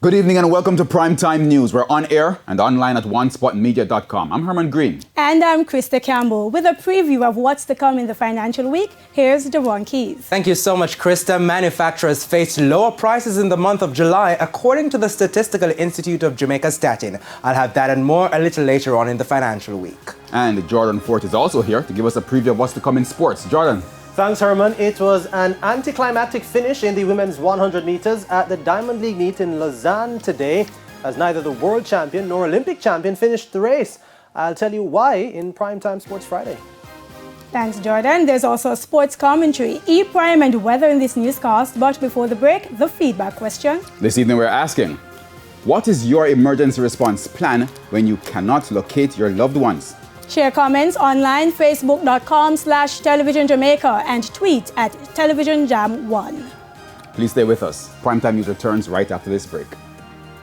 Good evening and welcome to Primetime News. We're on air and online at onespotmedia.com. I'm Herman Green. And I'm Krista Campbell. With a preview of what's to come in the financial week, here's Devon Keys. Thank you so much, Krista. Manufacturers faced lower prices in the month of July, according to the Statistical Institute of Jamaica Statin. I'll have that and more a little later on in the financial week. And Jordan Fort is also here to give us a preview of what's to come in sports. Jordan. Thanks, Herman. It was an anticlimactic finish in the women's 100 meters at the Diamond League meet in Lausanne today, as neither the world champion nor Olympic champion finished the race. I'll tell you why in Primetime Sports Friday. Thanks, Jordan. There's also sports commentary, E-Prime and weather in this newscast. But before the break, the feedback question. This evening we're asking, what is your emergency response plan when you cannot locate your loved ones? Share comments online, facebook.com/Television Jamaica and tweet at TelevisionJam1. Please stay with us. Primetime News returns right after this break.